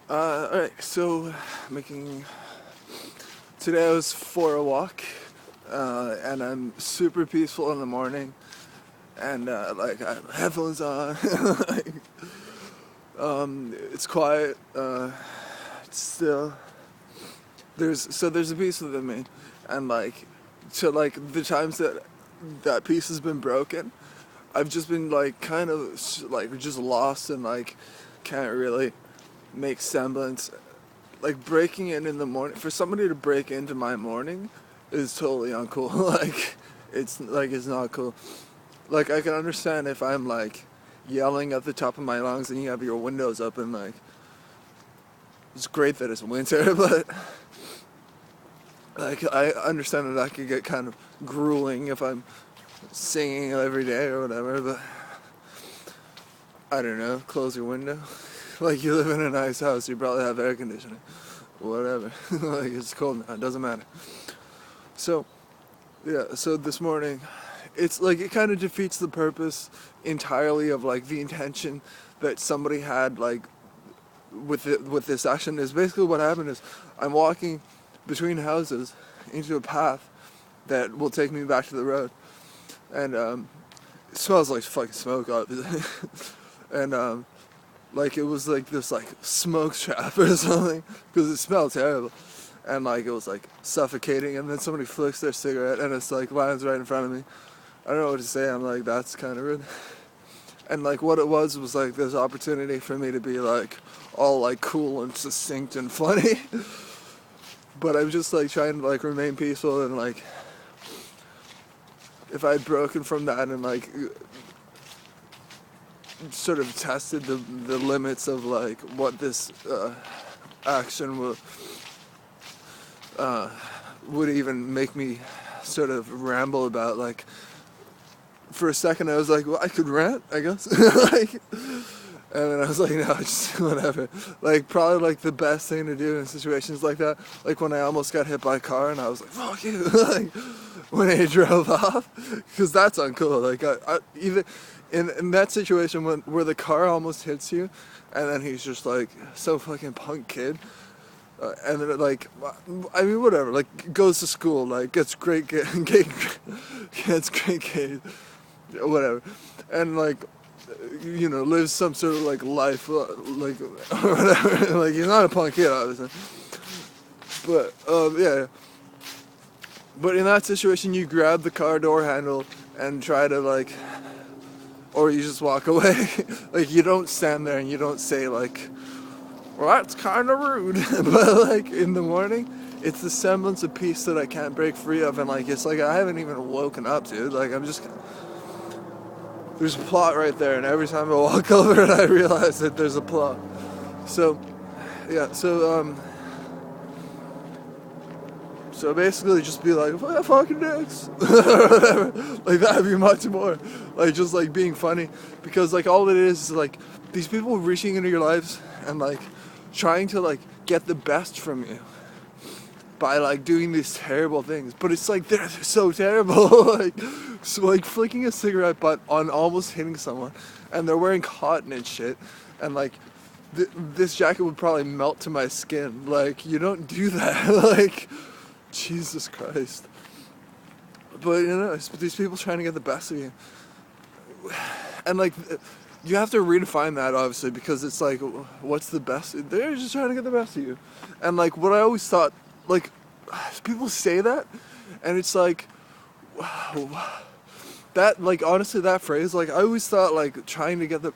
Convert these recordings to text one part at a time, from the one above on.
Alright, so making today I was for a walk, and I'm super peaceful in the morning, and like I have headphones on, like, it's quiet, it's still. There's a piece within me, and like, so like the times that that piece has been broken, I've just been like kind of like just lost and like can't really make semblance. Like breaking in the morning, for somebody to break into my morning is totally uncool. Like it's not cool. Like I can understand if I'm like yelling at the top of my lungs and you have your windows open. Like it's great that it's winter, but like I understand that I could get kind of grueling if I'm singing every day or whatever. But I don't know. Close your window. Like you live in a nice house, you probably have air conditioning. Whatever. Like it's cold now. It doesn't matter. So yeah. So this morning, it's like it kind of defeats the purpose entirely of like the intention that somebody had like with this action. Is basically what happened is I'm walking between houses into a path that will take me back to the road, and it smells like fucking smoke, obviously. And like it was like this like smoke trap or something because it smelled terrible, and like it was like suffocating. And then somebody flicks their cigarette and it's like lands right in front of me. I don't know what to say. I'm like, that's kind of rude. And like what it was like this opportunity for me to be like all like cool and succinct and funny. But I'm just like trying to like remain peaceful, and like if I'd broken from that and like sort of tested the limits of like what this action would even make me sort of ramble about. Like for a second I was like, well, I could rant, I guess. Like, and then I was like, no, just whatever. Like probably like the best thing to do in situations like that, like when I almost got hit by a car and I was like, fuck you. Like when I drove off, because that's uncool. Like I even in that situation where the car almost hits you, and then he's just like so fucking punk kid, and then like I mean whatever, like goes to school, like gets great gets great grades, whatever, and like you know lives some sort of like life, like or whatever. Like he's not a punk kid, obviously, but yeah. But in that situation, you grab the car door handle and try to like, or you just walk away. Like you don't stand there and you don't say like, well, that's kind of rude. But like in the morning, it's the semblance of peace that I can't break free of, and like it's like I haven't even woken up, dude. Like I'm just, there's a plot right there, and every time I walk over it, I realize that there's a plot. So, yeah. So basically, just be like, fucking dicks, or whatever. Like that'd be much more, like just like being funny, because like all it is like these people reaching into your lives and like trying to like get the best from you by like doing these terrible things. But it's like they're so terrible, like so like flicking a cigarette butt on almost hitting someone, and they're wearing cotton and shit, and like. This jacket would probably melt to my skin. Like, you don't do that. Like, Jesus Christ. But you know, it's these people trying to get the best of you, and like you have to redefine that obviously, because it's like, what's the best? They're just trying to get the best of you, and like what I always thought, like people say that, and it's like, wow, that like honestly that phrase, like I always thought like trying to get the,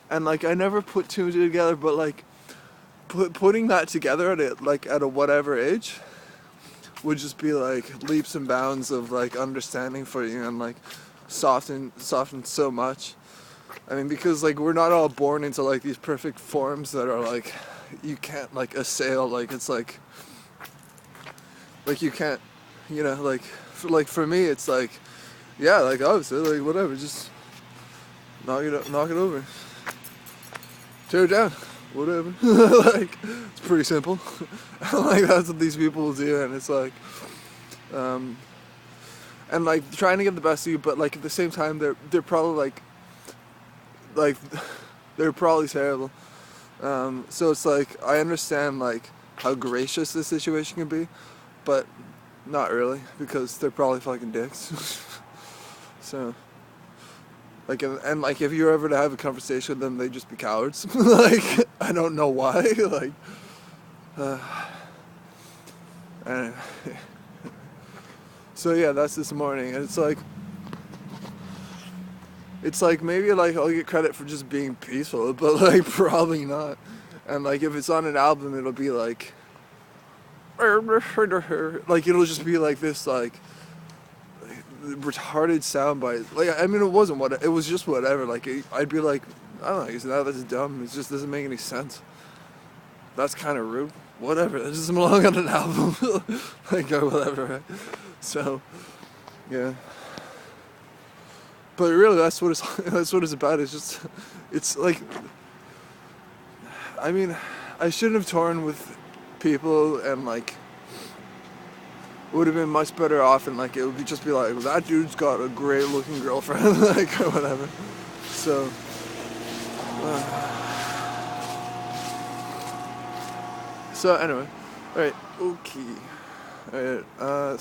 and like I never put two and two together, but like putting that together at a whatever age would just be like leaps and bounds of like understanding for you, and like soften so much. I mean, because like we're not all born into like these perfect forms that are like you can't like assail. Like it's like you can't, you know, like for me it's like, yeah, like obviously like whatever, just knock it over, tear it down, whatever. Like it's pretty simple. Like that's what these people will do, and it's like and like trying to get the best of you, but like at the same time they're probably like they're probably terrible. So it's like I understand like how gracious this situation can be, but not really because they're probably fucking dicks. So like and like if you're ever to have a conversation with them, they just be cowards. Like I don't know why. Like anyway. So yeah, that's this morning, and it's like maybe like I'll get credit for just being peaceful, but like probably not. And like if it's on an album, it'll be like it'll just be like this like retarded soundbite. Like I mean, it was just whatever. Like I'd be like, I don't know, that's dumb. It just doesn't make any sense. That's kind of rude. Whatever. That doesn't belong on an album. Like or whatever. Right? So yeah. But really, that's what it's about. It's just, it's like, I mean, I shouldn't have torn with people, and like, would have been much better off, and like, it would just be like, that dude's got a great looking girlfriend, like, or whatever. So, anyway, alright, okay. Alright,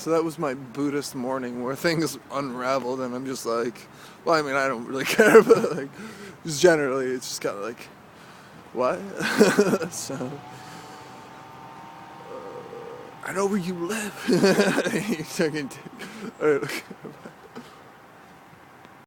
so that was my Buddhist morning where things unraveled, and I'm just like, well, I mean, I don't really care, but like, just generally, it's just kind of like, what? So, I know where you live. You fucking dick. Alright, okay.